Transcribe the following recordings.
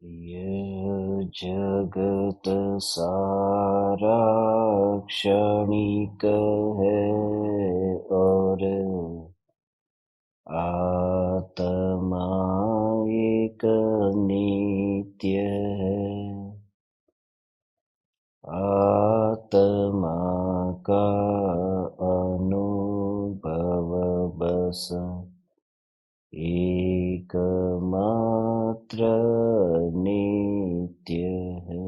यह जगत सारा क्षणिक है और आत्मा एक नित्य है। आत्मा का अनुभव बस एकमात्र नित्य है।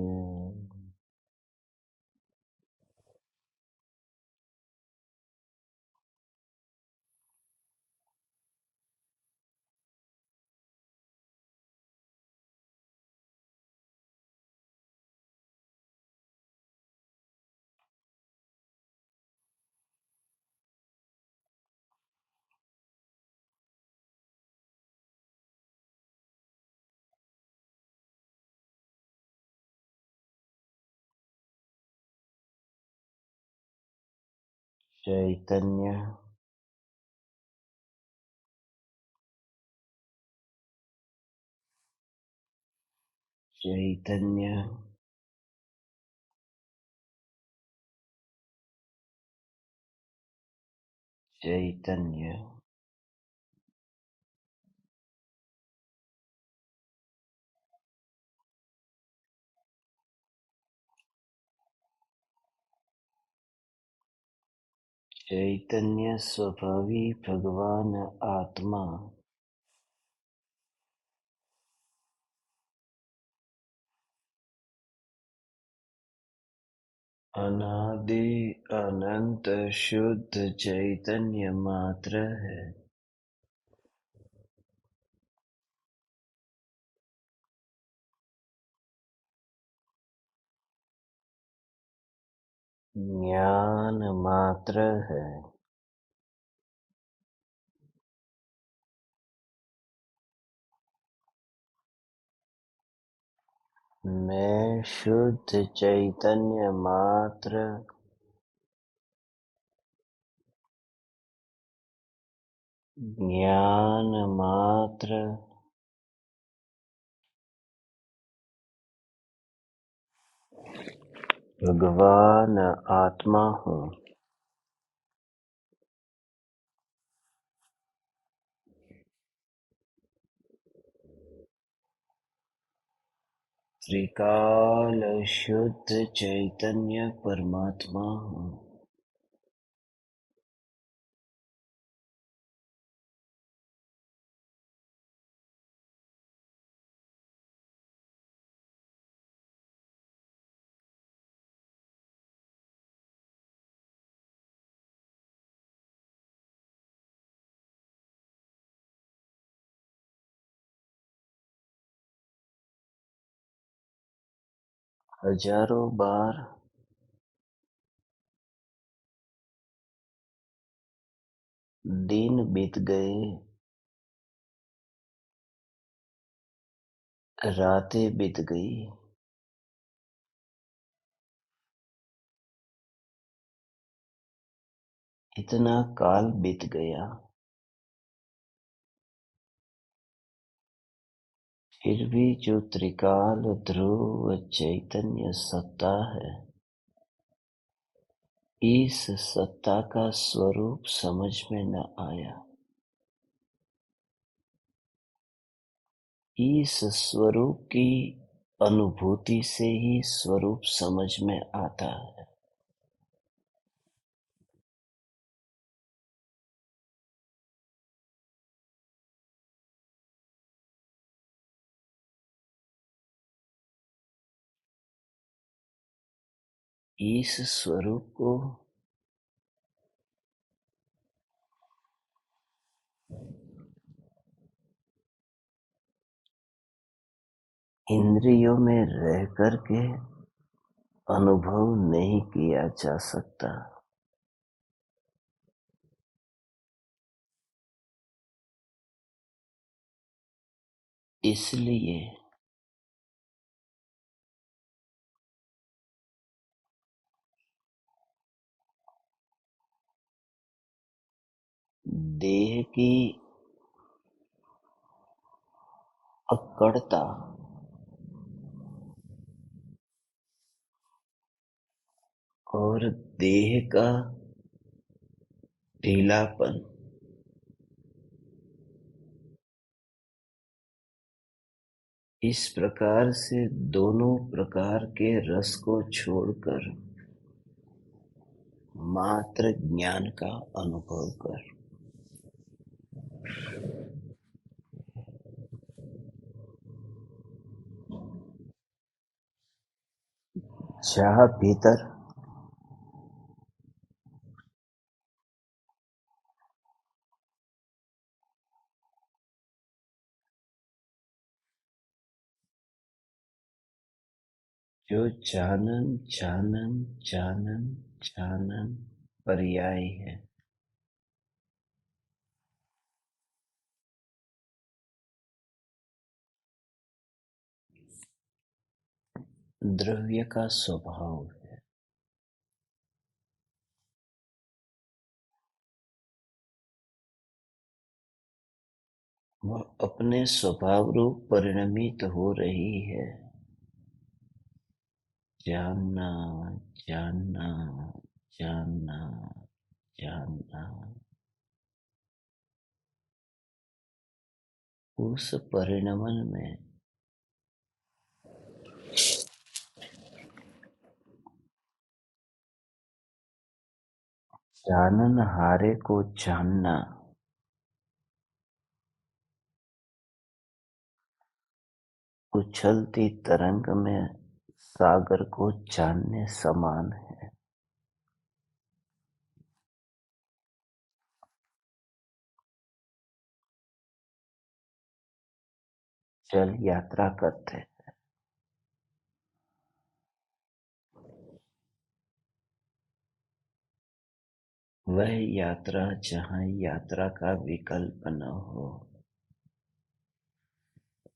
चैतन्य चैतन्य चैतन्य चैतन्य स्वभावी भगवान आत्मा अनादि अनंत शुद्ध चैतन्य मात्र है। ज्ञान मात्र है। मैं शुद्ध चैतन्य मात्र ज्ञान मात्र भगवान आत्मा हूँ। त्रिकाल शुद्ध चैतन्य परमात्मा हूँ। हजारों बार दिन बीत गए, रातें बीत गई, इतना काल बीत गया, फिर भी जो त्रिकाल ध्रुव चैतन्य सत्ता है, इस सत्ता का स्वरूप समझ में न आया। इस स्वरूप की अनुभूति से ही स्वरूप समझ में आता है। इस स्वरूप को इंद्रियों में रह करके अनुभव नहीं किया जा सकता। इसलिए देह की अकड़ता और देह का ढीलापन इस प्रकार से दोनों प्रकार के रस को छोड़कर मात्र ज्ञान का अनुभव कर। चाह भीतर जो जानन जानन जानन जानन पर्याय है, द्रव्य का स्वभाव है। वह अपने स्वभाव रूप परिणमित हो रही है। जानना जानना जानना जानना उस परिणमन में जाननहारे को जानना उछलती तरंग में सागर को जानने समान है। चल यात्रा करते, वह यात्रा जहाँ यात्रा का विकल्प न हो,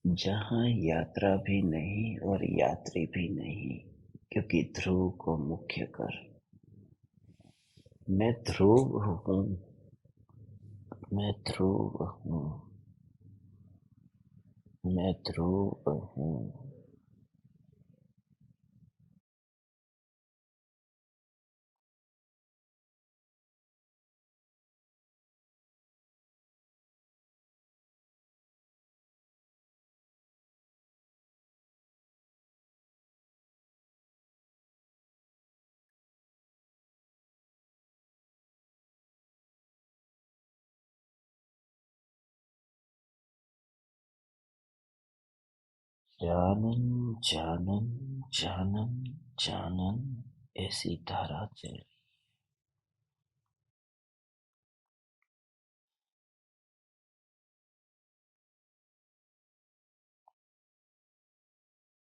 जहाँ यात्रा भी नहीं और यात्री भी नहीं, क्योंकि ध्रुव को मुख्य कर। मैं ध्रुव हूँ, मैं ध्रुव हूँ, मैं ध्रुव हूँ। जानन जानन जानन जानन ऐसी धारा चल।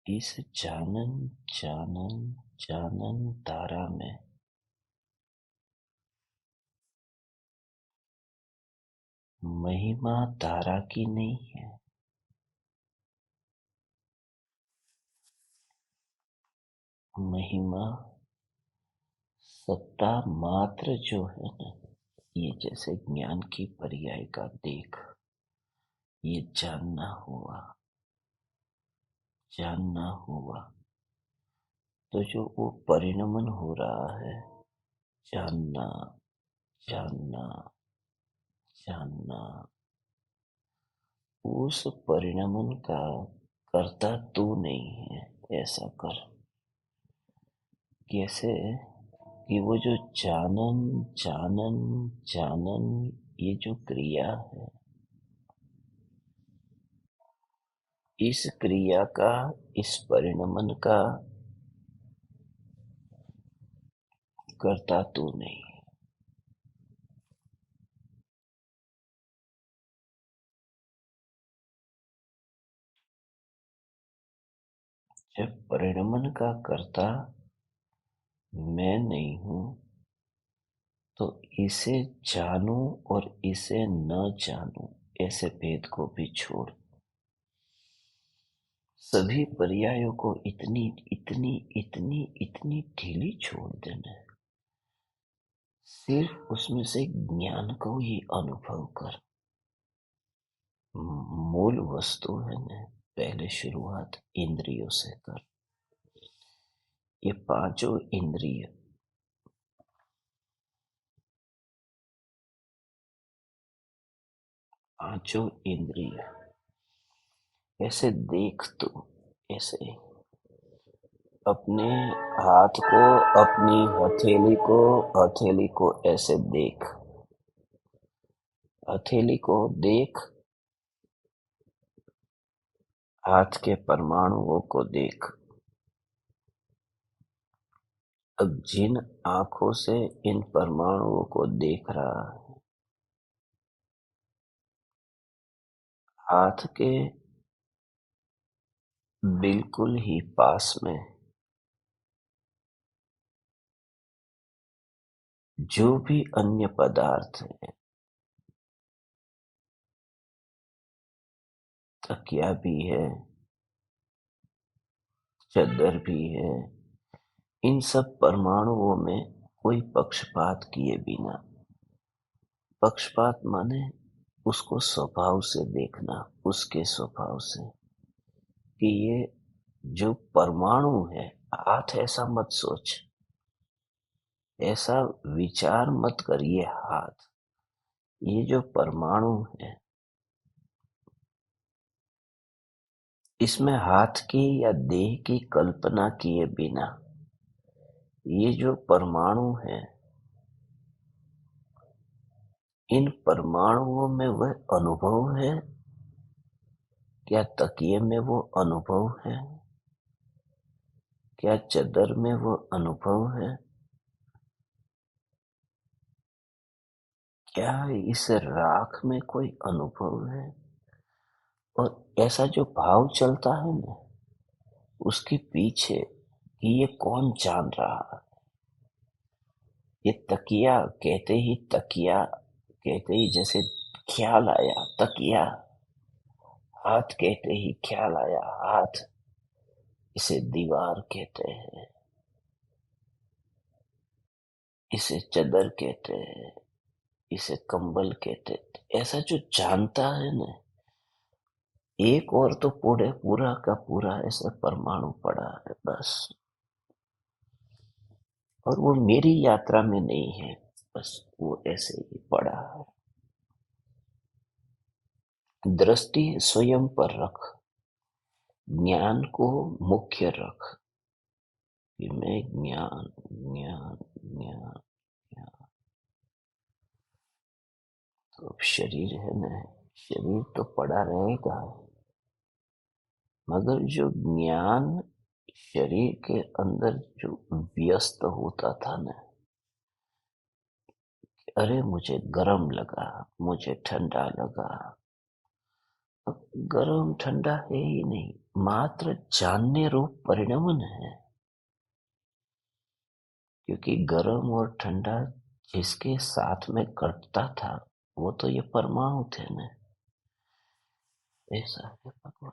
इस जानन जानन जानन धारा में महिमा धारा की नहीं है। महिमा सत्ता मात्र जो है ना, ये जैसे ज्ञान की पर्याय का देख, ये जानना हुआ, जानना हुआ। तो जो वो परिणमन हो रहा है, जानना जानना जानना, उस परिणमन का कर्ता तू नहीं है। ऐसा कर कैसे कि वो जो जानन जानन जानन, ये जो क्रिया है, इस क्रिया का, इस परिणमन का कर्ता तू नहीं है। जब परिणमन का कर्ता मैं नहीं हूं, तो इसे जानूं और इसे न जानूं, ऐसे भेद को भी छोड़ सभी पर्यायों को इतनी इतनी इतनी इतनी ढीली छोड़ देना है। सिर्फ उसमें से ज्ञान को ही अनुभव कर। मूल वस्तु है ना, पहले शुरुआत इंद्रियों से कर। ये पांचों इंद्रिय पांचों इंद्रिय ऐसे देख तू, ऐसे अपने हाथ को, अपनी हथेली को ऐसे देख, हथेली को देख, हाथ के परमाणुओं को देख। अब जिन आंखों से इन परमाणुओं को देख रहा है, हाथ के बिल्कुल ही पास में जो भी अन्य पदार्थ है, तकिया भी है, चादर भी है, इन सब परमाणुओं में कोई पक्षपात किए बिना, पक्षपात माने उसको स्वभाव से देखना, उसके स्वभाव से, कि ये जो परमाणु है, हाथ ऐसा मत सोच, ऐसा विचार मत कर, ये हाथ, ये जो परमाणु है, इसमें हाथ की या देह की कल्पना किए बिना ये जो परमाणु है, इन परमाणुओं में वह अनुभव है, क्या तकिए में वो अनुभव है, क्या चादर में वो अनुभव है, क्या इस राख में कोई अनुभव है। और ऐसा जो भाव चलता है ना, उसके पीछे कि ये कौन जान रहा है। ये तकिया कहते ही, तकिया कहते ही जैसे ख्याल आया, तकिया, हाथ कहते ही ख्याल आया, हाथ, इसे दीवार कहते हैं, इसे चादर कहते हैं, इसे कंबल कहते हैं। ऐसा जो जानता है ना, एक और तो पूरा का पूरा ऐसे परमाणु पड़ा है बस। और वो मेरी यात्रा में नहीं है, बस वो ऐसे ही पड़ा है। दृष्टि स्वयं पर रख, ज्ञान को मुख्य रख, कि मैं ज्ञान ज्ञान ज्ञान ज्ञान। तो अब शरीर है ना, शरीर तो पड़ा रहेगा, मगर जो ज्ञान शरीर के अंदर जो व्यस्त होता था ना, अरे मुझे गर्म लगा, मुझे ठंडा लगा, अब गर्म ठंडा है ही नहीं, मात्र जानने रूप परिणमन है। क्योंकि गर्म और ठंडा जिसके साथ में घटता था, वो तो ये परमाणु थे ना। ऐसा है भगवान,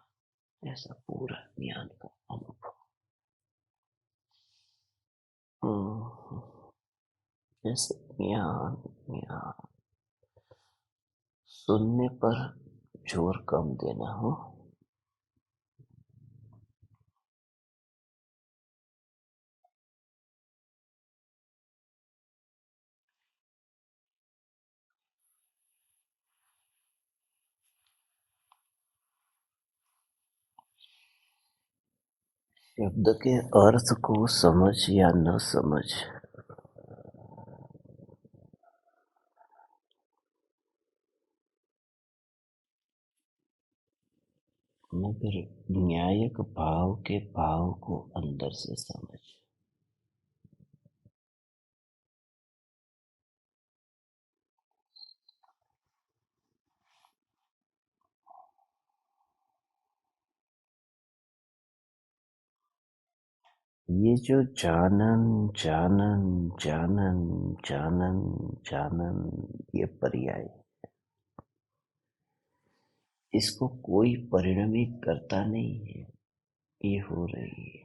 ऐसा पूरा ज्ञान का अनुभव। हम्म, जैसे ज्ञान ज्ञान सुनने पर जोर कम देना हो। शब्द के अर्थ को समझ या न समझ, मगर न्यायिक भाव के भाव को अंदर से समझ। ये जो जानन जानन जानन जानन जानन, ये पर्याय, इसको कोई परिणमित करता नहीं है, ये हो रही है।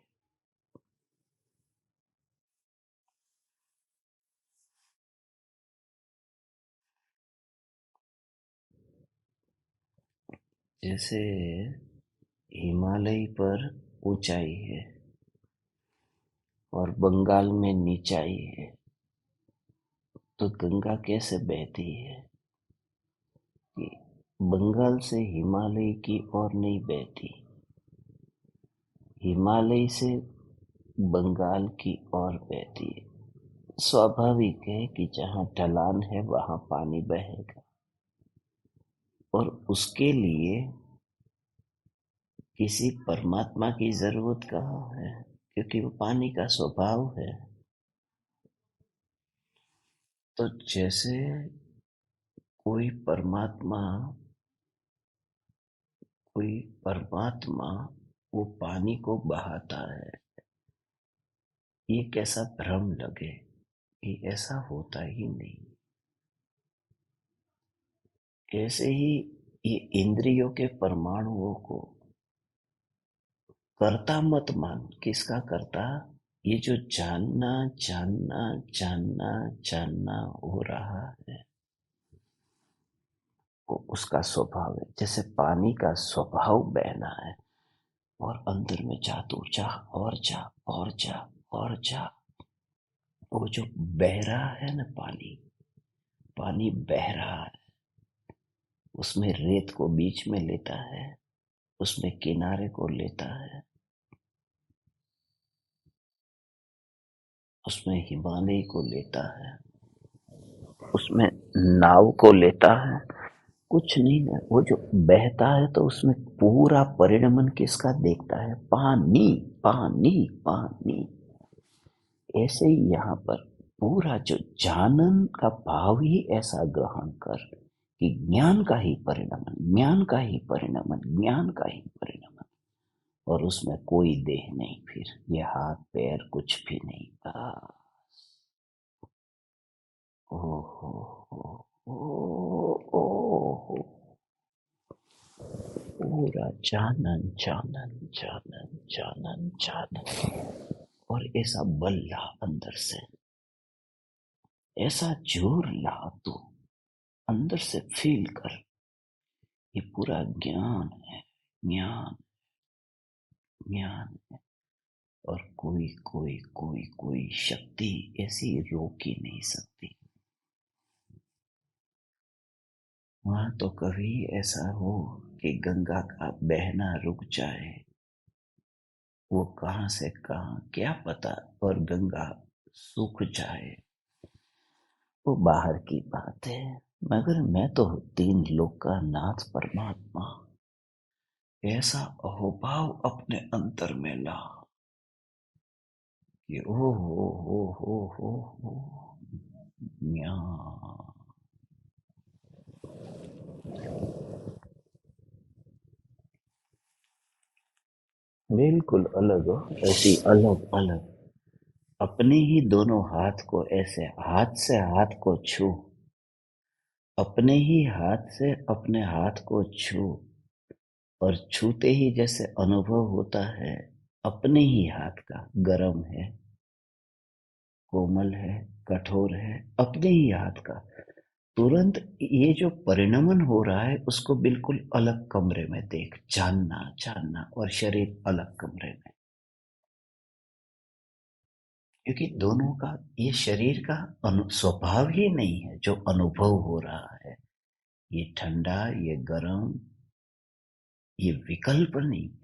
जैसे हिमालय पर ऊंचाई है और बंगाल में नीचाई है, तो गंगा कैसे बहती है? बंगाल से हिमालय की ओर नहीं बहती, हिमालय से बंगाल की ओर बहती है। स्वाभाविक है कि जहाँ ढलान है वहाँ पानी बहेगा, और उसके लिए किसी परमात्मा की जरूरत कहाँ है, क्योंकि वो पानी का स्वभाव है। तो जैसे कोई परमात्मा कोई परमात्मा वो पानी को बहाता है, ये कैसा भ्रम लगे, ये ऐसा होता ही नहीं। ऐसे ही ये इंद्रियों के परमाणुओं को कर्ता मत मान। किसका कर्ता? ये जो जानना जानना जानना जानना हो रहा है, वो उसका स्वभाव है। जैसे पानी का स्वभाव बहना है, और अंदर में जा, तू जा और जा और जा और जा। वो जो बह रहा है ना, पानी पानी बह रहा है, उसमें रेत को बीच में लेता है, उसमें किनारे को लेता है, उसमें हिमालय को लेता है, उसमें नाव को लेता है। कुछ नहीं है, वो जो बहता है तो उसमें पूरा परिणमन किसका देखता है? पानी पानी पानी। ऐसे ही यहाँ पर पूरा जो जानन का भाव ही ऐसा ग्रहण कर कि ज्ञान का ही परिणमन, ज्ञान का ही परिणमन, ज्ञान का ही परिणमन। और उसमें कोई देह नहीं, फिर ये हाथ पैर कुछ भी नहीं। ओ हो ओ ओ हो। पूरा जानन जानन जानन जानन जानन। और ऐसा बल ला अंदर से, ऐसा जोर ला, तो अंदर से फील कर, ये पूरा ज्ञान है, ज्ञान ज्ञान है। और कोई कोई कोई कोई शक्ति ऐसी रोक ही नहीं सकती। वहां तो कभी ऐसा हो कि गंगा का बहना रुक जाए, वो कहाँ से कहाँ क्या पता, और गंगा सूख जाए, वो बाहर की बात है। मगर मैं तो तीन लोक का नाथ परमात्मा ऐसा अहोभाव अपने अंतर में ला कि ओ हो ज्ञान। बिल्कुल अलग हो, ऐसी अलग अलग अपने ही दोनों हाथ को ऐसे हाथ से हाथ को छू, अपने ही हाथ से अपने हाथ को छू, और छूते ही जैसे अनुभव होता है अपने ही हाथ का, गरम है, कोमल है, कठोर है, अपने ही हाथ का। तुरंत ये जो परिणमन हो रहा है उसको बिल्कुल अलग कमरे में देख, जानना जानना, और शरीर अलग कमरे में। क्योंकि दोनों का, ये शरीर का स्वभाव ही नहीं है जो अनुभव हो रहा है। ये ठंडा, ये गर्म, ये विकल्प नहीं।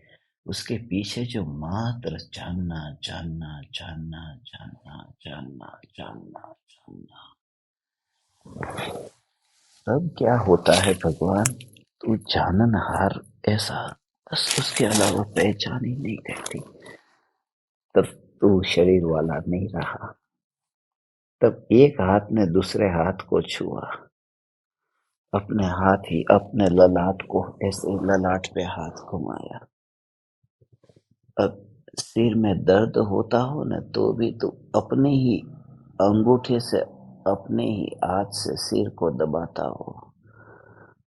उसके पीछे जो मात्र जानना जानना जानना जानना जानना जानना जानना। तब क्या होता है भगवान, तू जाननहार ऐसा, बस उसके अलावा पहचान ही नहीं रहती। तब तू शरीर वाला नहीं रहा। तब एक हाथ ने दूसरे हाथ को छुआ, अपने हाथ ही अपने ललाट को ऐसे ललाट पे हाथ घुमाया। अब सिर में दर्द होता हो न, तो भी तू अपने ही अंगूठे से, अपने ही हाथ से सिर को दबाता हो,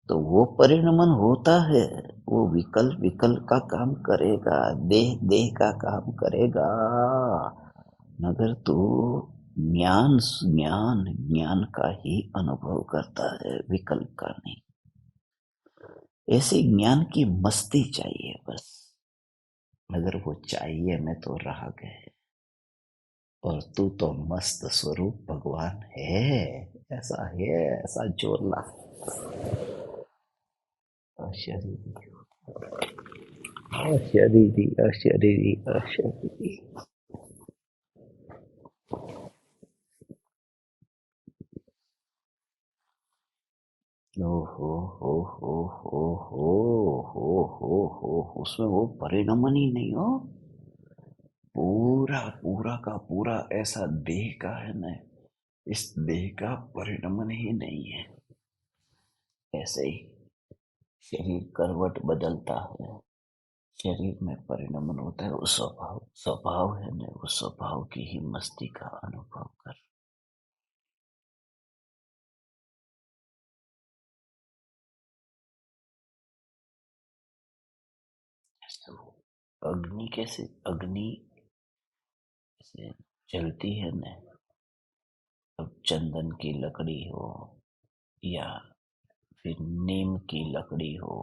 तो वो परिणमन होता है। वो विकल्प विकल्प का काम करेगा, देह देह का काम करेगा। मगर तू ज्ञान ज्ञान ज्ञान का ही अनुभव करता है, विकल्प का नहीं। ऐसे ज्ञान की मस्ती चाहिए बस। मगर वो चाहिए में तो रह गए, और तू तो मस्त स्वरूप भगवान है। ऐसा है, ऐसा जोर ला। अशरीरी अशरीरी अशरीरी अशरीरी। ओहो हो हो हो हो हो, उसमें वो परिणमन ही नहीं हो। पूरा पूरा का पूरा ऐसा देह का है ना, इस देह का परिणमन ही नहीं है। ऐसे ही शरीर करवट बदलता है, शरीर में परिणमन होता है, वो स्वभाव स्वभाव है ना, वो स्वभाव की ही मस्ती का अनुभव कर। तो अग्नि कैसे, अग्नि से जलती है ना। अब चंदन की लकड़ी हो या फिर नीम की लकड़ी हो,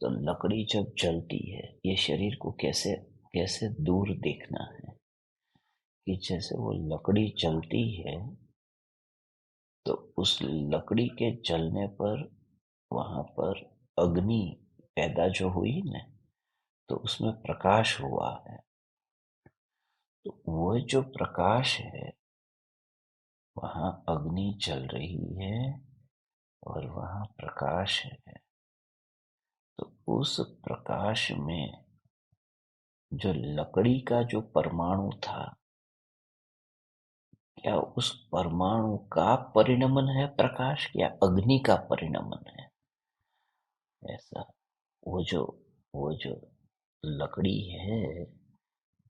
तो लकड़ी जब जलती है, ये शरीर को कैसे कैसे दूर देखना है कि जैसे वो लकड़ी जलती है, तो उस लकड़ी के जलने पर वहां पर अग्नि पैदा जो हुई ना, तो उसमें प्रकाश हुआ है। तो वो जो प्रकाश है, वहां अग्नि जल रही है और वहां प्रकाश है। तो उस प्रकाश में जो लकड़ी का जो परमाणु था, क्या उस परमाणु का परिणमन है प्रकाश, या अग्नि का परिणमन है? ऐसा वो जो वो जो लकड़ी है,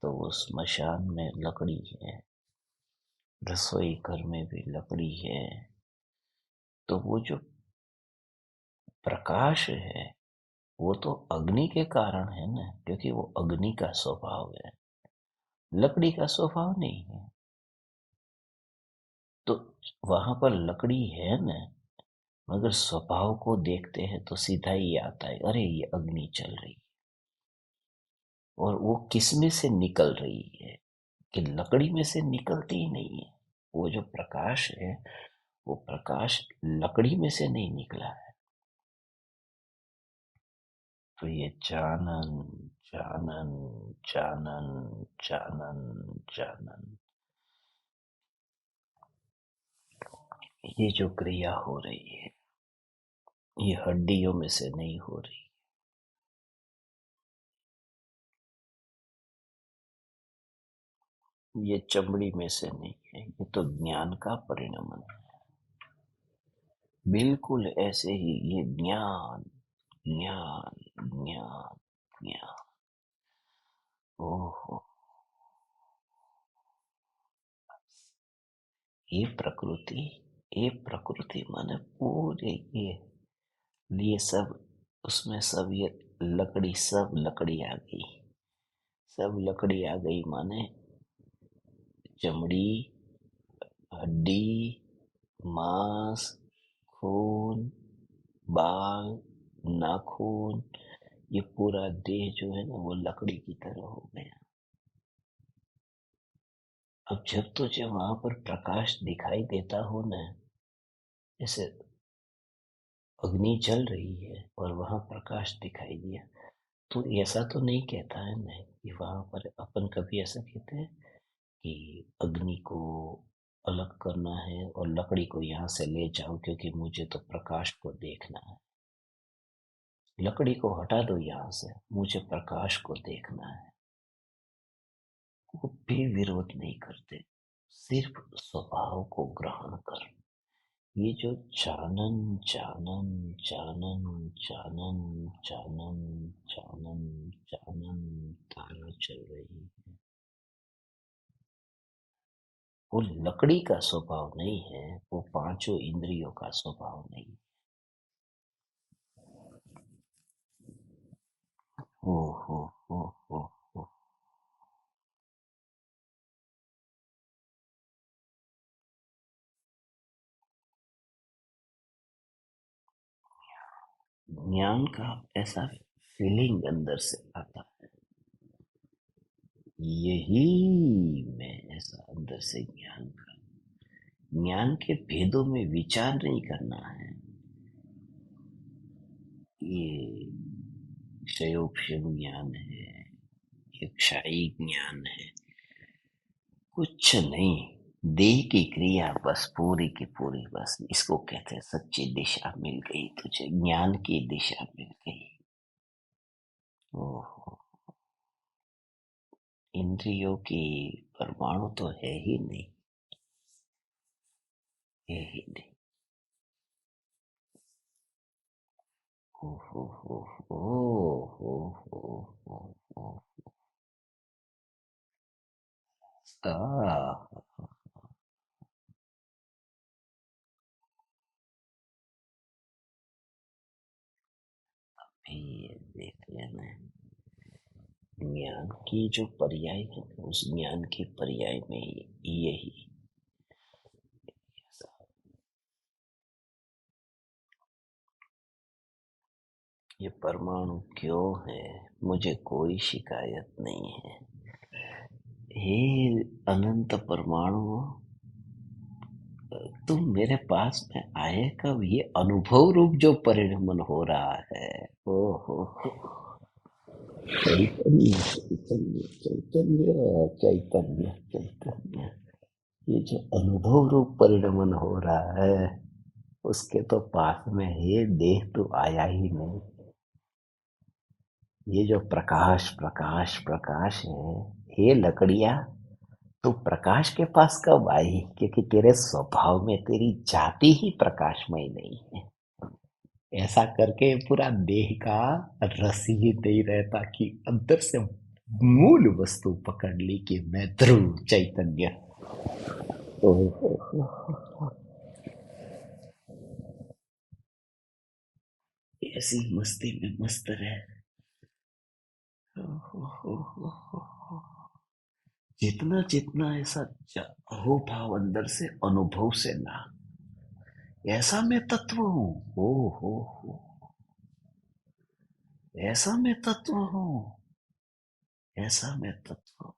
तो वो स्मशान में लकड़ी है, रसोई घर में भी लकड़ी है। तो वो जो प्रकाश है, वो तो अग्नि के कारण है ना, क्योंकि वो अग्नि का स्वभाव है, लकड़ी का स्वभाव नहीं है। तो वहां पर लकड़ी है ना, मगर स्वभाव को देखते हैं तो सीधा ही आता है, अरे ये अग्नि चल रही है। और वो किस में से निकल रही है, कि लकड़ी में से निकलती ही नहीं है। वो जो प्रकाश है, वो प्रकाश लकड़ी में से नहीं निकला है। तो ये जानन जानन जानन जानन जानन, ये जो क्रिया हो रही है, ये हड्डियों में से नहीं हो रही, ये चमड़ी में से नहीं है, ये तो ज्ञान का परिणमन है। बिल्कुल ऐसे ही ये ज्ञान ज्ञान ज्ञान ज्ञान। ओहो, ये प्रकृति माने पूरे ये सब, उसमें सब ये लकड़ी, सब लकड़ी आ गई, सब लकड़ी आ गई माने चमड़ी, हड्डी, मांस, खून, बाल, नाखून, ये पूरा देह जो है ना, वो लकड़ी की तरह हो गया। अब जब तुझे वहां पर प्रकाश दिखाई देता हो ना, जैसे अग्नि जल रही है और वहां प्रकाश दिखाई दिया, तो ऐसा तो नहीं कहता है ना कि वहां पर अपन कभी ऐसा कहते हैं कि अग्नि को अलग करना है और लकड़ी को यहाँ से ले जाओ, क्योंकि मुझे तो प्रकाश को देखना है। लकड़ी को हटा दो यहाँ से, मुझे प्रकाश को देखना है। वो भी विरोध नहीं करते, सिर्फ स्वभाव को ग्रहण कर। ये जो जानन जानन जानन जानन जानन जानन जानन धारा चल रही है, वो लकड़ी का स्वभाव नहीं है, वो पांचों इंद्रियों का स्वभाव नहीं। हो हो हो हो हो। ज्ञान का ऐसा फीलिंग अंदर से आता है, यही मैं, ऐसा अंदर से ज्ञान का, ज्ञान के भेदों में विचार नहीं करना है, ये क्षयोक्षम ज्ञान है, ये क्षयी ज्ञान है, कुछ नहीं। देह की क्रिया बस पूरी की पूरी, बस इसको कहते हैं सच्ची दिशा मिल गई तुझे, ज्ञान की दिशा मिल गई। ओहो, इंद्रियों की परमाणु तो है ही नहीं, है ही नहीं। ओहो हो हो हो हो हो। आ, अभी ये देख लेना, ज्ञान की जो पर्याय है उस ज्ञान की पर्याय में यही ये परमाणु क्यों है, मुझे कोई शिकायत नहीं है। हे अनंत परमाणु, तुम मेरे पास में आए कब? ये अनुभव रूप जो परिणमन हो रहा है। ओहो, चैतन्य चैतन्य चैतन्य चैतन्य चैतन्य, ये जो अनुभव रूप परिणमन हो रहा है उसके तो पास में ये देह तो आया ही नहीं। ये जो प्रकाश प्रकाश प्रकाश है, ये लकड़ियां तू प्रकाश के पास कब आई? क्योंकि तेरे स्वभाव में तेरी जाति ही प्रकाशमय नहीं है। ऐसा करके पूरा देह का रस ही नहीं रहता कि अंदर से मूल वस्तु पकड़ ली कि मैं ध्रुव चैतन्य। ओहो, ऐसी मस्ती में मस्त रहे। ओहो, जितना जितना ऐसा हो भाव अंदर से अनुभव से ना, ऐसा मैं तत्व हूँ। ओ हो, ऐसा मैं तत्व हूँ, ऐसा मैं तत्व हूँ।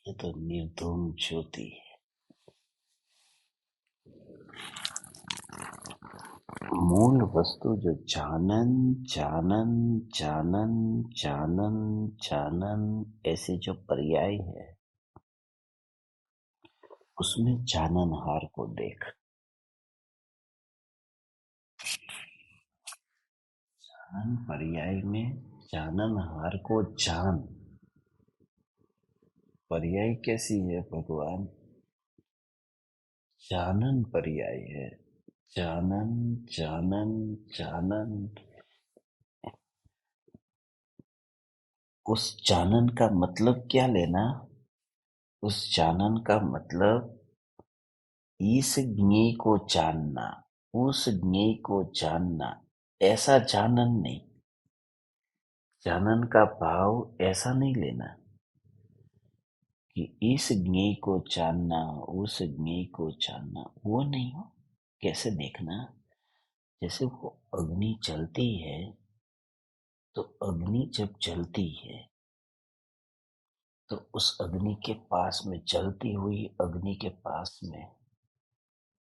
ये तो निर्धूम ज्योति है। मूल वस्तु जो जानन जानन जानन जानन जानन, ऐसे जो पर्याय है उसमें जाननहार को देख। जानन पर्याय में जाननहार को जान, पर्याय कैसी है भगवान? जानन पर्याय है। जानन जानन जानन, उस जानन का मतलब क्या लेना? उस जानन का मतलब इस ज्ञेय को जानना, उस ज्ञेय को जानना, ऐसा जानन नहीं। जानन का भाव ऐसा नहीं लेना कि इस ज्ञेय को जानना, उस ज्ञेय को जानना, वो नहीं हो। कैसे देखना, जैसे वो अग्नि जलती है तो अग्नि जब जलती है तो उस अग्नि के पास में, जलती हुई अग्नि के पास में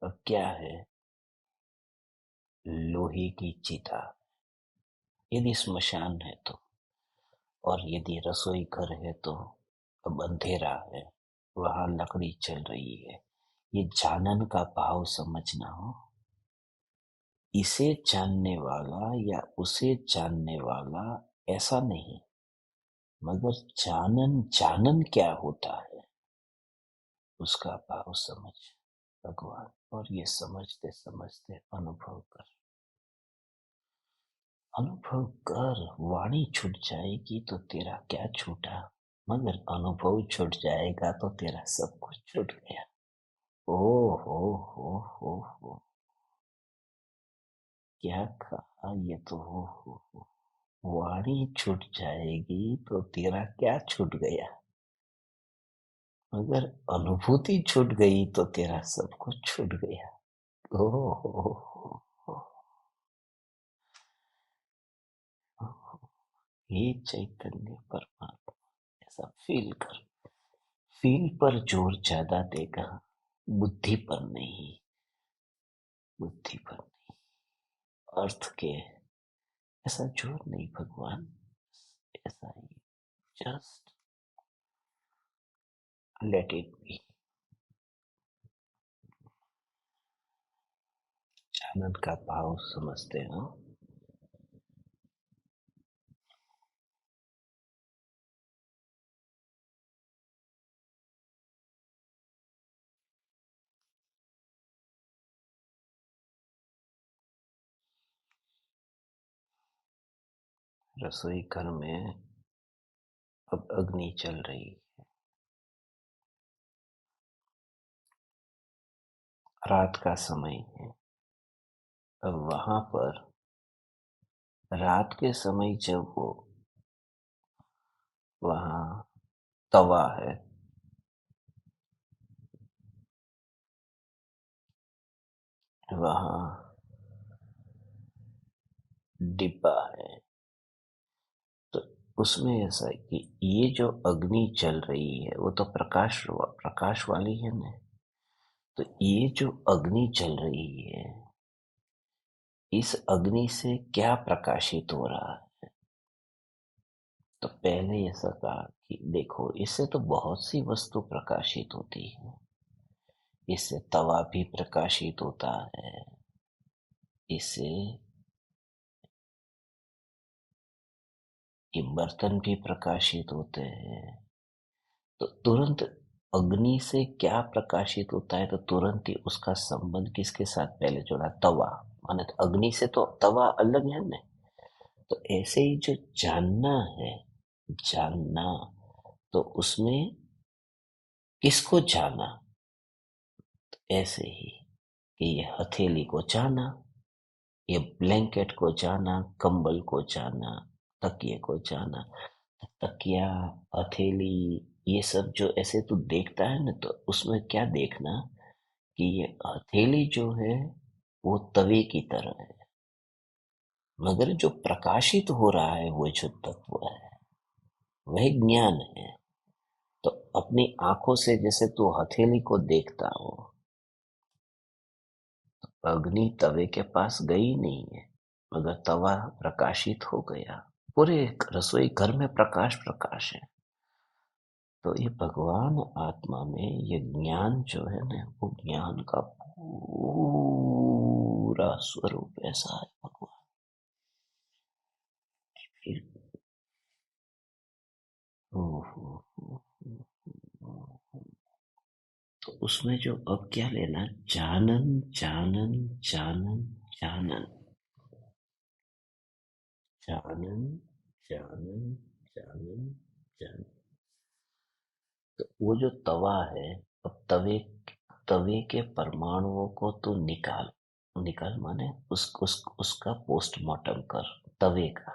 अब क्या है? लोहे की चिता। यदि स्मशान है तो, और यदि रसोई घर है तो अब अंधेरा है, वहां लकड़ी चल रही है। ये जानन का भाव समझना हो। इसे जानने वाला या उसे जानने वाला ऐसा नहीं, मगर जानन जानन क्या होता है उसका भाव समझ भगवान। और ये समझते समझते अनुभव कर, अनुभव कर। वाणी छूट जाएगी तो तेरा क्या छूटा, मगर अनुभव छूट जाएगा तो तेरा सब कुछ छूट गया। ओ हो, क्या कहा ये तो। हो, वाणी छूट जाएगी तो तेरा क्या छूट गया, मगर अनुभूति छूट गई तो तेरा सब कुछ छूट गया। ओ ये चैतन्य परमात्मा, ऐसा फील कर। फील पर जोर ज्यादा देगा, बुद्धि पर नहीं। बुद्धि पर नहीं, अर्थ के ऐसा जोर नहीं भगवान, ऐसा ही जस्ट लेट इट बी। आनंद का भाव समझते हो? रसोई घर में अब अग्नि चल रही, रात का समय है। अब वहां पर रात के समय जब वो वहां तवा है, वहां डिब्बा है, तो उसमें ऐसा है कि ये जो अग्नि चल रही है वो तो प्रकाश वाली है ना। तो ये जो अग्नि चल रही है, इस अग्नि से क्या प्रकाशित हो रहा है? तो पहले ऐसा कहा कि देखो, इससे तो बहुत सी वस्तु प्रकाशित होती है। इससे तवा भी प्रकाशित होता है, इससे ये बर्तन भी प्रकाशित होते हैं। तो तुरंत अग्नि से क्या प्रकाशित होता है, तो तुरंत ही उसका संबंध किसके साथ पहले जोड़ा? तवा। माने तो अग्नि से तो तवा अलग है ना। तो ऐसे ही जो जानना है, जानना, तो उसमें किसको जाना? ऐसे ही कि ये हथेली को जाना, ये ब्लैंकेट को जाना, कंबल को जाना, तकिए को जाना। तकिया, हथेली, ये सब जो ऐसे तू देखता है ना, तो उसमें क्या देखना कि ये हथेली जो है वो तवे की तरह है, मगर जो प्रकाशित हो रहा है वो जो तत्व है वह ज्ञान है। तो अपनी आंखों से जैसे तू हथेली को देखता हो, अग्नि तवे के पास गई नहीं है, मगर तवा प्रकाशित हो गया। पूरे रसोई घर में प्रकाश प्रकाश है। तो ये भगवान आत्मा में ये ज्ञान जो है ना, वो ज्ञान का पूरा स्वरूप ऐसा है भगवान। फिर तो उसमें जो अब क्या लेना, जानन जानन जानन जानन जानन जानन जानन जानन। तो वो जो तवा है, अब तवे तवे के परमाणुओं को तो निकाल, निकाल माने उसका पोस्टमार्टम कर, तवे का,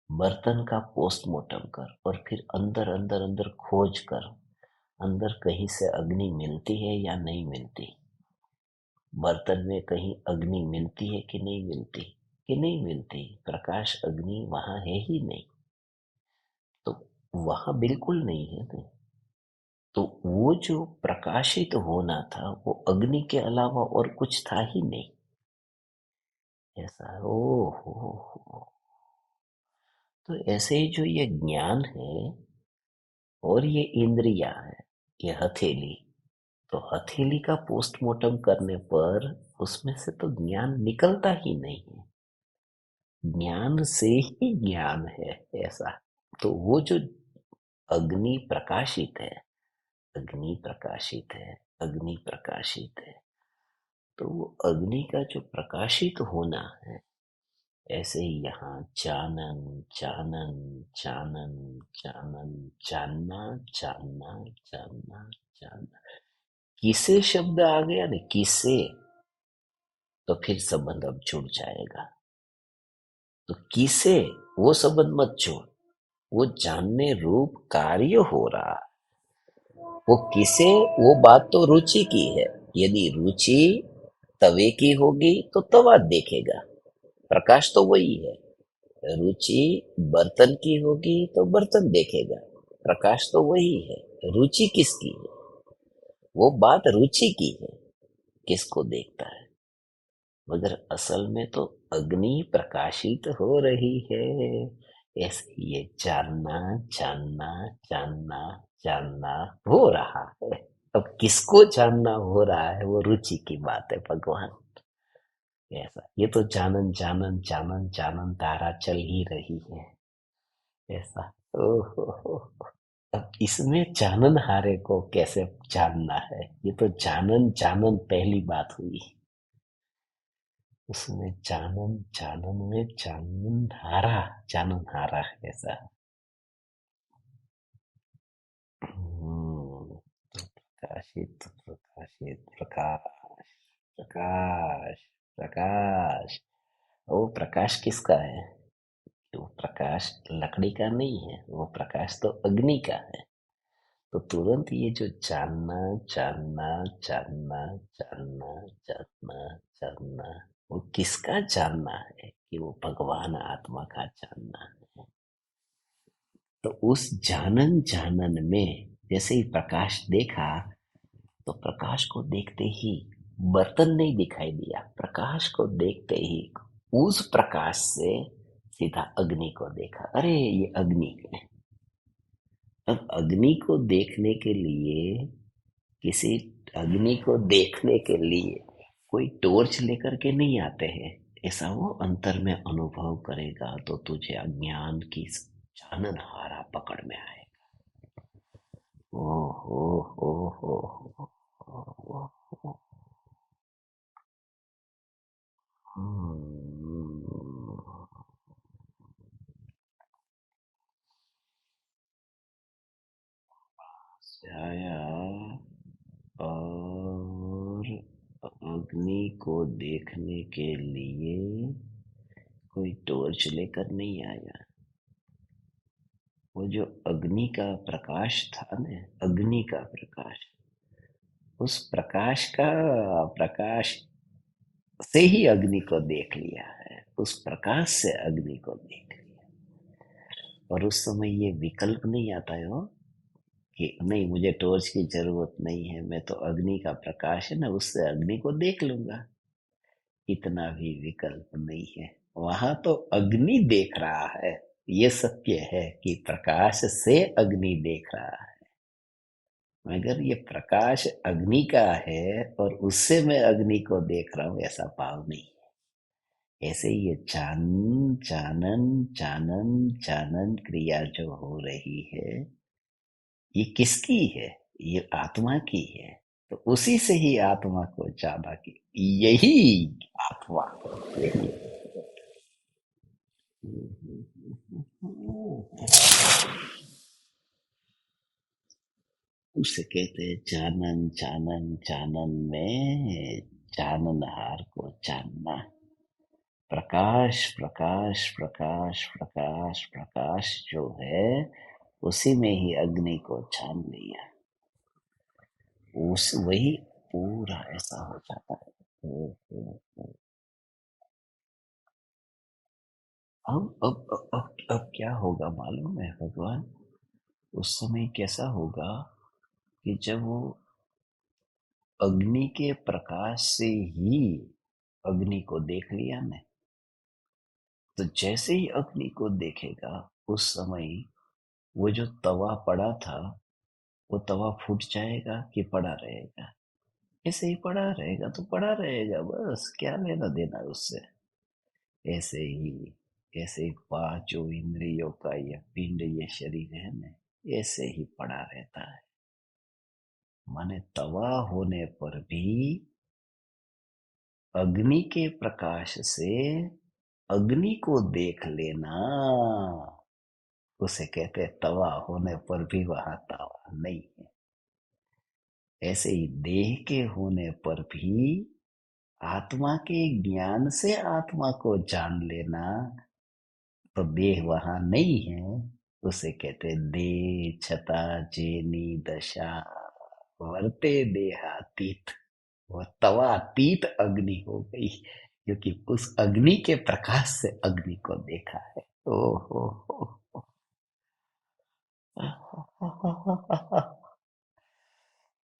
बर्तन का पोस्टमार्टम कर, और फिर अंदर अंदर अंदर खोज कर, अंदर कहीं से अग्नि मिलती है या नहीं मिलती। बर्तन में कहीं अग्नि मिलती है कि नहीं मिलती? कि नहीं मिलती, प्रकाश अग्नि वहां है ही नहीं। तो वहां बिल्कुल नहीं है ना। तो वो जो प्रकाशित होना था वो अग्नि के अलावा और कुछ था ही नहीं। ऐसा ओ हो। तो ऐसे ही जो ये ज्ञान है और ये इंद्रिया है, ये हथेली, तो हथेली का पोस्टमार्टम करने पर उसमें से तो ज्ञान निकलता ही नहीं है। ज्ञान से ही ज्ञान है, ऐसा। तो वो जो अग्नि प्रकाशित है, अग्नि प्रकाशित है, अग्नि प्रकाशित है, तो वो अग्नि का जो प्रकाशित होना है, ऐसे ही यहाँ जानन जानन जानन जानन, जानना जानना जानना जानना। किसे शब्द आ गया ना, किसे, तो फिर संबंध अब जुड़ जाएगा। तो किसे, वो संबंध मत जोड़, वो जानने रूप कार्य हो रहा है। वो किसे, वो बात तो रुचि की है। यदि रुचि तवे की होगी तो तवा देखेगा, प्रकाश तो वही है। रुचि बर्तन की होगी तो बर्तन देखेगा, प्रकाश तो वही है। रुचि किसकी है? वो बात रुचि की है, किसको देखता है। मगर असल में तो अग्नि प्रकाशित हो रही है। ऐसे ये जानना जानना जानना जानना हो रहा है। अब किसको जानना हो रहा है वो रुचि की बात है भगवान। ऐसा ये तो जानन जानन जानन जानन धारा चल ही रही है। ऐसा ओहो। अब इसमें जानन हारे को कैसे जानना है? ये तो जानन जानन पहली बात हुई। उसमें जानन जानन में जानन हारा है ऐसा। तो प्रकाशित प्रकाशित प्रकाश प्रकाश प्रकाश। वो प्रकाश किसका है? वो प्रकाश लकड़ी का नहीं है, वो प्रकाश तो अग्नि का है। तो तुरंत ये जो जानना जानना जानना जानना जानना जानना, वो किसका जानना है? कि वो भगवान आत्मा का जानना है। तो उस जानन जानन में जैसे ही प्रकाश देखा, तो प्रकाश को देखते ही बर्तन नहीं दिखाई दिया, प्रकाश को देखते ही उस प्रकाश से सीधा अग्नि को देखा। अरे ये अग्नि है। अब अग्नि को देखने के लिए, किसी अग्नि को देखने के लिए कोई टॉर्च लेकर के नहीं आते हैं। ऐसा वो अंतर में अनुभव करेगा तो तुझे अज्ञान की चानन हारा पकड़ में आए। ओ हो हो हो हो हो, हो। हम्म। छाया और अग्नि को देखने के लिए कोई टॉर्च लेकर नहीं आया। वो जो अग्नि का प्रकाश था ना, अग्नि का प्रकाश, उस प्रकाश का प्रकाश से ही अग्नि को देख लिया है। उस प्रकाश से अग्नि को देख लिया। और उस समय ये विकल्प नहीं आता है हो कि नहीं मुझे टॉर्च की जरूरत नहीं है, मैं तो अग्नि का प्रकाश है ना उससे अग्नि को देख लूंगा। इतना भी विकल्प नहीं है। वहां तो अग्नि देख रहा है। ये सत्य है कि प्रकाश से अग्नि देख रहा है। मगर ये प्रकाश अग्नि का है और उससे मैं अग्नि को देख रहा हूं, ऐसा भाव नहीं है। ऐसे ही ये चानन चानन चानन चानन क्रिया जो हो रही है, ये किसकी है? ये आत्मा की है। तो उसी से ही आत्मा को जाना कि यही आत्मा, यही। उसे कहते हैं जानन जानन जानन में जाननहार को जानना। प्रकाश प्रकाश प्रकाश प्रकाश प्रकाश जो है, उसी में ही अग्नि को छान लिया। उस वही पूरा ऐसा हो जाता है। अब क्या होगा मालूम है भगवान? उस समय कैसा होगा कि जब वो अग्नि के प्रकाश से ही अग्नि को देख लिया ने, तो जैसे ही अग्नि को देखेगा उस समय वो जो तवा पड़ा था, वो तवा फूट जाएगा कि पड़ा रहेगा? ऐसे ही पड़ा रहेगा तो पड़ा रहेगा, बस क्या लेना देना उससे। ऐसे ही, ऐसे पांचों इंद्रियों का ये पिंड, ये शरीर है ना, ऐसे ही पड़ा रहता है। माने तवा होने पर भी अग्नि के प्रकाश से अग्नि को देख लेना, उसे कहते हैं तवा होने पर भी वहां तवा नहीं है। ऐसे ही देह के होने पर भी आत्मा के ज्ञान से आत्मा को जान लेना, तो देह वहां नहीं है। उसे कहते देह छता जेनी दशा वर्ते देहातीत। वो तवातीत अग्नि हो गई, क्योंकि उस अग्नि के प्रकाश से अग्नि को देखा है। ओ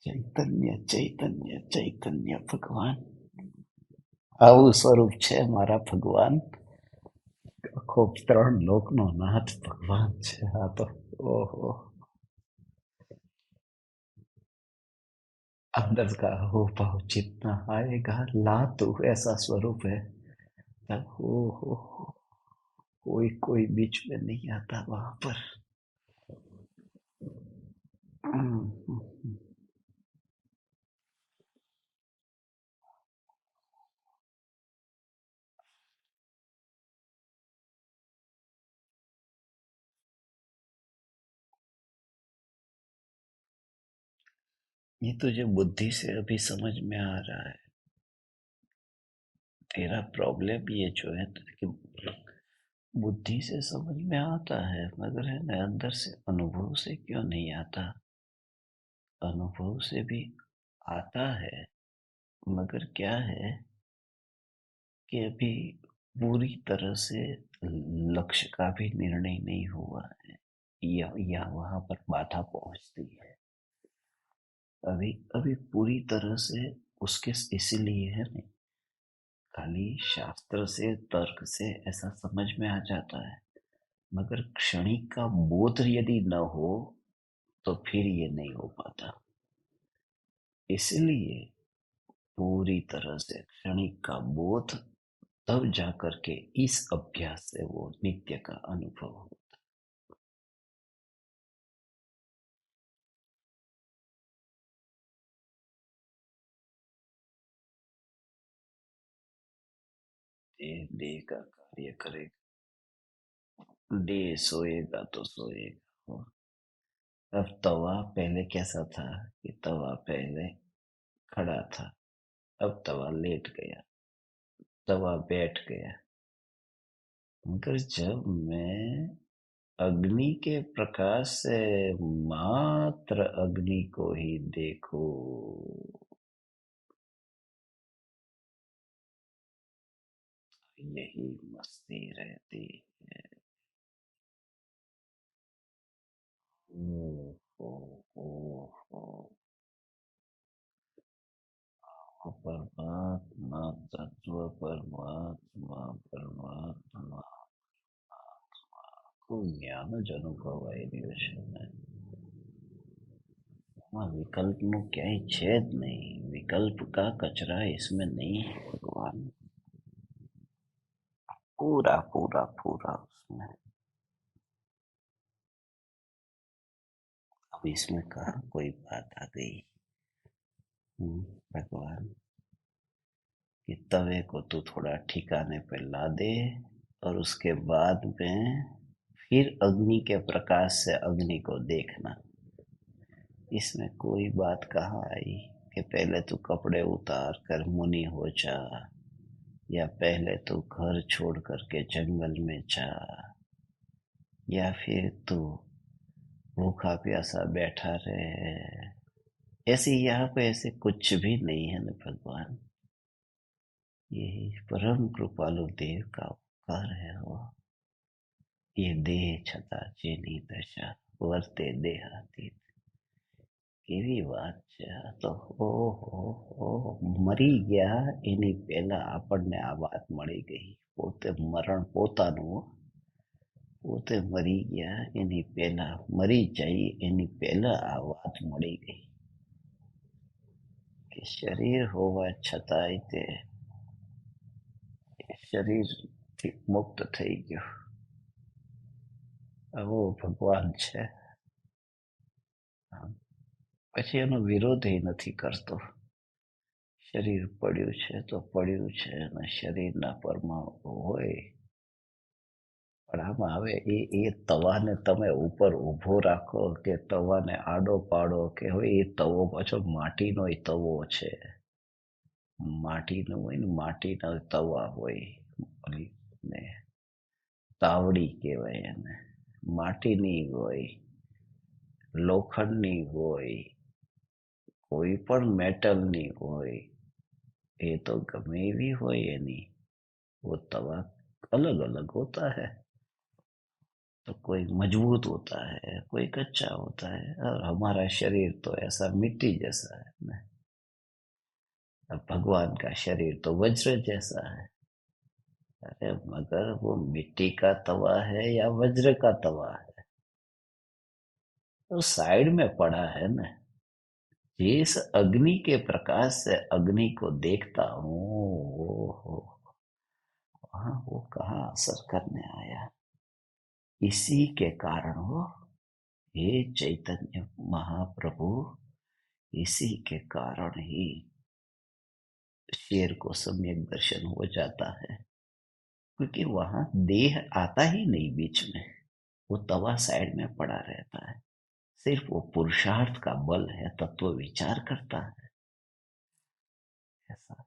ચૈતન્ય ચૈતન્ય ચૈતન્ય ભગવાન, આવું સ્વરૂપ છે મારા ભગવાન. આખો 3 લોકનો નાથ ભગવાન છે આ તો. ઓહો. अंदर का हो भाव जितना आएगा ला तू, ऐसा स्वरूप है. तब हो, कोई कोई बीच में नहीं आता वहां पर. हम्म. ये तुझे बुद्धि से अभी समझ में आ रहा है. तेरा प्रॉब्लम ये जो है कि बुद्धि से समझ में आता है, मगर है ना अंदर से अनुभव से क्यों नहीं आता. अनुभव से भी आता है, मगर क्या है कि अभी पूरी तरह से लक्ष्य का भी निर्णय नहीं हुआ है, या वहां पर बाधा पहुंचती है. अभी अभी पूरी तरह से उसके इसीलिए है ना, खाली शास्त्र से तर्क से ऐसा समझ में आ जाता है, मगर क्षणिक का बोध यदि न हो तो फिर ये नहीं हो पाता. इसलिए पूरी तरह से क्षणिक का बोध, तब जाकर के इस अभ्यास से वो नित्य का अनुभव हो. देह देह का कार्य करेगा. देह सोएगा तो सोएगा. अब तवा पहले कैसा था कि तवा पहले खड़ा था, अब तवा लेट गया, तवा बैठ गया. मगर जब मैं अग्नि के प्रकाश से मात्र अग्नि को ही देखो, यही मस्ती रहती है. ओ, ओ, ओ, ओ, परमात्मा तत्व परमात्मा परमात्मा को ज्ञान જ અનુભવાઈ રહ્યો છે ને. हाँ, विकल्प નું ક્યાંય છે જ नहीं. विकल्प का कचरा इसमें नहीं है भगवान. पूरा पूरा पूरा उसमें. अब इसमें कहा कोई बात आ गई. भगवान कि तवे को तू थोड़ा ठिकाने पे ला दे, और उसके बाद में फिर अग्नि के प्रकाश से अग्नि को देखना. इसमें कोई बात कहाँ आई कि पहले तू कपड़े उतार कर मुनि हो जा, या पहले तू घर छोड़ करके जंगल में जा, या फिर तू भूखा प्यासा बैठा रहे. ऐसे यहाँ पे ऐसे कुछ भी नहीं है ना भगवान. यही परम कृपालु देव का उपकार है. वो ये देह छता જેની દશા વર્તે દેહાતીત. કેવી વાત છે આ તો. ઓહો, મરી ગયા એની પહેલા આપણને આ વાત મળી ગઈ. પોતે મરણ પોતાનું હો. પોતે મરી ગયા એની પહેલા, મરી જાય એની પહેલા આ વાત મળી ગઈ કે શરીર હોવા છતાંય તે શરીરથી મુક્ત થઈ ગયો. આવો ભગવાન છે. પછી એનો વિરોધ એ નથી કરતો. શરીર પડ્યું છે તો પડ્યું છે, અને શરીરના પરમાણુ હોય. પણ આમાં હવે એ તવાને તમે ઉપર ઊભો રાખો કે તવાને આડો પાડો, કે હવે એ તવો પાછો માટીનોય તવો છે. માટીનો હોય ને, માટીના તવા હોય. ને તાવડી કહેવાય એને. માટીની હોય, લોખંડની હોય, કોઈ પણ મેટલની હોય. ये तो गमे भी हो ये नहीं, वो तवा अलग अलग होता है। तो कोई मजबूत होता है, कोई कच्चा होता है, और हमारा शरीर तो ऐसा मिट्टी जैसा है ना। अब भगवान का शरीर तो वज्र जैसा है। अरे मगर वो मिट्टी का तवा है या वज्र का तवा है, तो साइड में पड़ा है ना। जिस अग्नि के प्रकाश से अग्नि को देखता हूँ, वो वहां वो कहाँ असर करने आया। इसी के कारण हो, हे चैतन्य महाप्रभु, इसी के कारण ही शेर को सम्यक दर्शन हो जाता है। क्योंकि वहां देह आता ही नहीं बीच में, वो तवा साइड में पड़ा रहता है। सिर्फ वो पुरुषार्थ का बल है, तत्व विचार करता है ऐसा।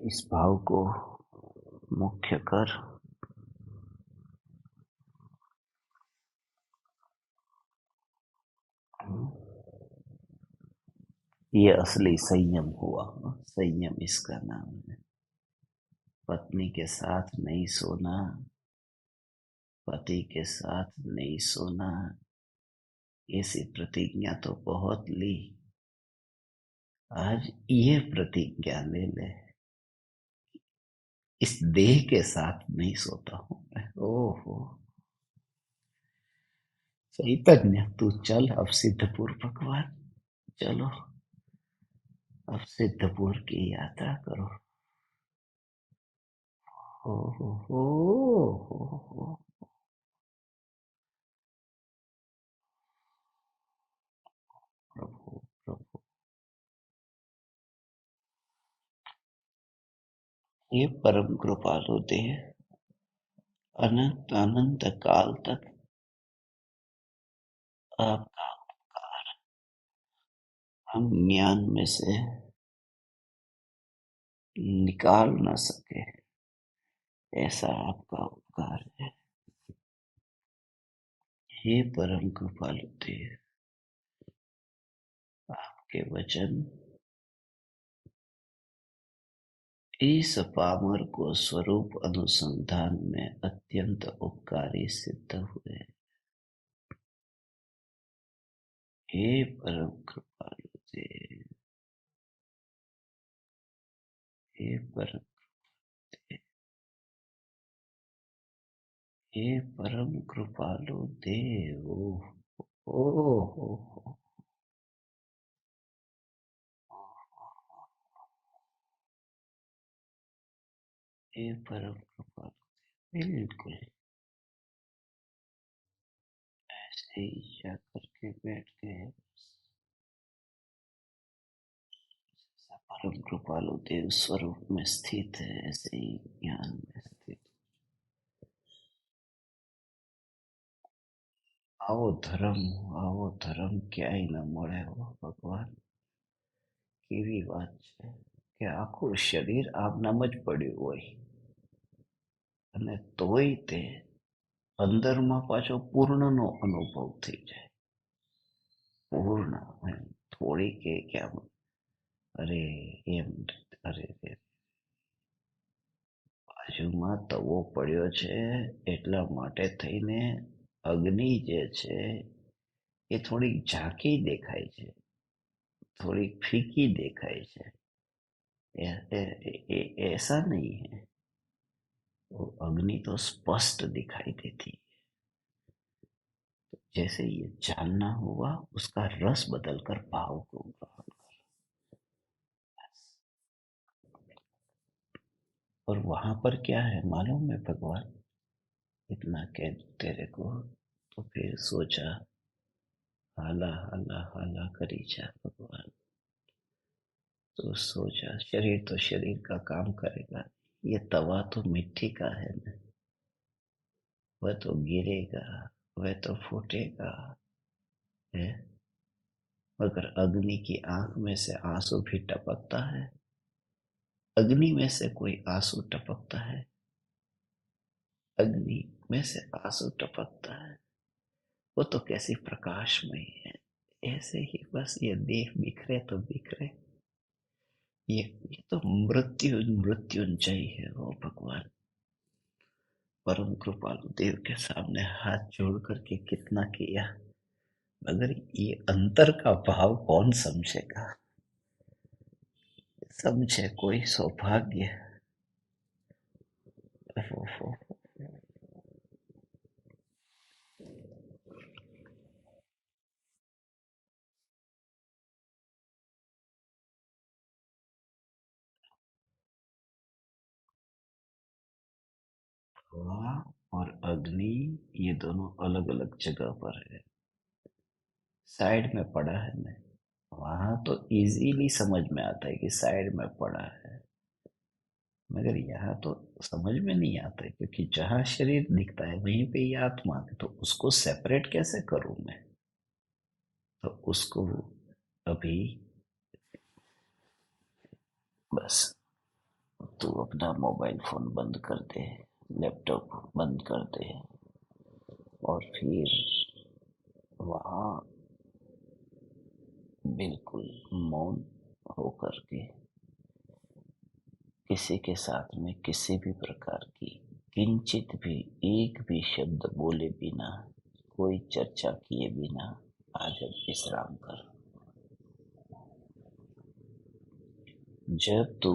इस भाव को मुख्य कर ये असली संयम हुआ। संयम इसका नाम है। पत्नी के साथ नहीं सोना, पति के साथ नहीं सोना, ऐसी प्रतिज्ञा तो बहुत ली। आज ये प्रतिज्ञा ले ले, इस देह के साथ नहीं सोता हूं मैं। ओहो चैतन्य, तू चल अब सिद्धपुर भगवान, चलो अब सिद्धपुर की यात्रा करो। हो प्रभु प्रभु, ये परम कृपालु देह अनंत अनंत काल तक आपका हम ज्ञान में से निकाल न सके, ऐसा आपका उपकार है। हे परम कृपालु देव, आपके वचन इस पामर को स्वरूप अनुसंधान में अत्यंत उपकारी सिद्ध हुए। हे परम कृपालु देव, हे परम, हे परम कृपालु देव। ओ हो, हे परम कृपालु, बिल्कुल ऐसे ही जा करके बैठ गए। परम कृपालु देव स्वरूप में स्थित है, ऐसे ही ज्ञान में स्थित। આવો ધર્મ ક્યાંય ન મળે હો ભગવાન. કેવી વાત છે કે આખું શરીર આપનામ જ પડ્યું હોય અને તોય તે અંદરમાં પાછો પૂર્ણનો અનુભવ થઈ જાય. પૂર્ણ એમ થોડી કે આમ અરે એમ અરે બાજુમાં તવો પડ્યો છે એટલા માટે થઈને અગ્નિ જે છે એ થોડીક ઝાંકી દેખાય છે, થોડીક ફીકી દેખાય છે. ऐसा नहीं है, वो अग्नि तो स्पष्ट दिखाई देती है. जैसे ये जानना हुआ, उसका रस बदलकर भाव को ग्रहण कर. और वहां पर क्या है मालूम है भगवान, इतना कह तेरे को तो फिर सोचा हाला हाला हाला करी जा भगवान. तो सोचा शरीर तो शरीर का काम करेगा, ये तवा तो मिट्टी का है ना, वह तो गिरेगा, वह तो फूटेगा है. मगर अग्नि की आंख में से आंसू भी टपकता है. अग्नि में से कोई आंसू टपकता है, अग्नि में से आंसू टपकता है. वो तो कैसी प्रकाशमयी है, ऐसे ही बस ये देह बिखरे तो बिखरे। ये तो मृत्युंजय है वो भगवान। परम कृपालु देव के सामने हाथ जोड़ करके कितना किया, मगर ये अंतर का भाव कौन समझेगा। समझे कोई सौभाग्य। ओहो, हवा और अग्नि ये दोनों अलग अलग जगह पर है, साइड में पड़ा है ना। वहां तो इजीली समझ में आता है कि साइड में पड़ा है, मगर यहाँ तो समझ में नहीं आता है, क्योंकि जहाँ शरीर दिखता है वहीं पे ही आत्मा है, तो उसको सेपरेट कैसे करूं मैं। तो उसको अभी बस तू अपना मोबाइल फोन बंद कर दे, लैपटॉप बंद कर दे, और फिर वहाँ बिल्कुल मौन होकर के किसी के साथ में किसी भी प्रकार की किंचित भी एक भी शब्द बोले बिना, कोई चर्चा किए बिना आज अब विश्राम कर। जब तू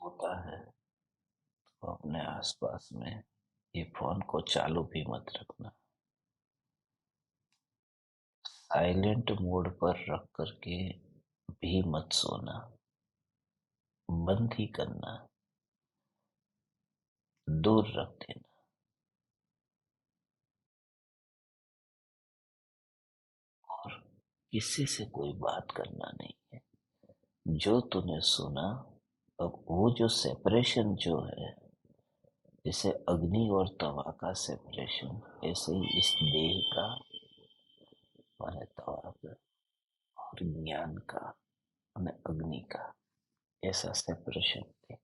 होता है तो अपने आसपास में ये फोन को चालू भी मत रखना, साइलेंट मोड पर रख करके भी मत सोना, बंद ही करना, दूर रख देना। और किसी से कोई बात करना नहीं है। जो तूने सुना, अब वो जो सेपरेशन जो है, जैसे अग्नि और तवा का सेपरेशन, ऐसे ही इस देह का माने तवा का और ज्ञान का माने अग्नि का ऐसा सेपरेशन थे।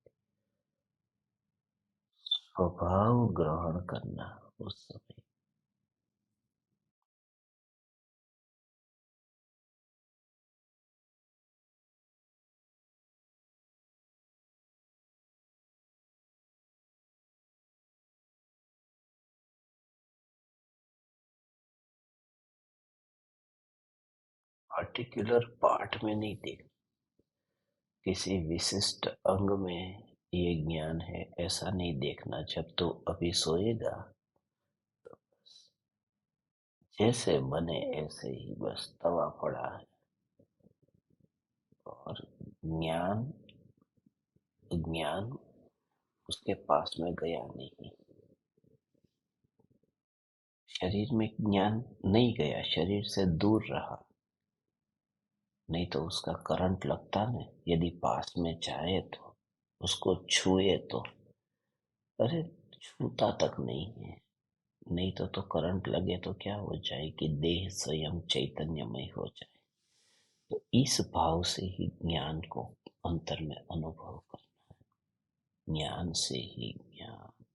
स्वभाव ग्रहण करना उस समय। पर्टिकुलर पार्ट में नहीं देख, किसी विशिष्ट अंग में ये ज्ञान है ऐसा नहीं देखना। जब तो अभी सोएगा जैसे बने ऐसे ही बस तवा पड़ा है, और ज्ञान ज्ञान उसके पास में गया नहीं। शरीर में ज्ञान नहीं गया, शरीर से दूर रहा, नहीं तो उसका करंट लगता ना। यदि पास में जाए तो उसको छुए तो, अरे छूता तक नहीं है, नहीं तो करंट लगे तो क्या हो जाए कि देह स्वयं चैतन्यमय हो जाए। तो इस भाव से ही ज्ञान को अंतर में अनुभव कर, ज्ञान से ही ज्ञान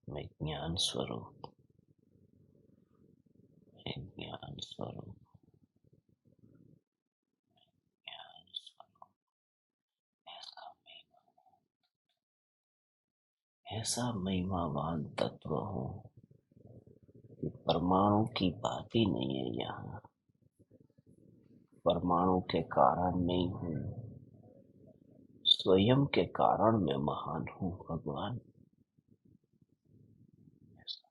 में ज्ञान स्वरूप, में ज्ञान स्वरूप, ज्ञान स्वरूप। ऐसा ऐसा महिमावान तत्व हूँ कि परमाणु की बात ही नहीं है यहाँ। परमाणु के कारण नहीं हूँ, स्वयं के कारण मैं महान हूँ भगवान। ऐसा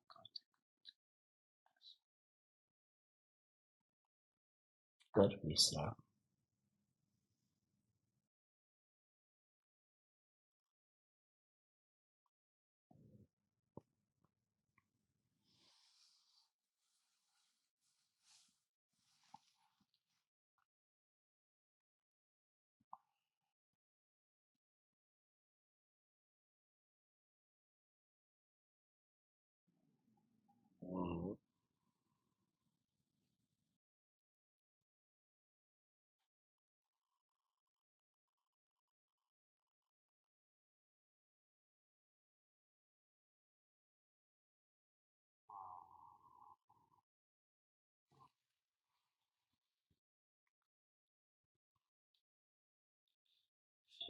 कर विश्राम। हम्म,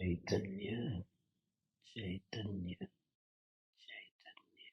चैतन्य चैतन्य चैतन्य।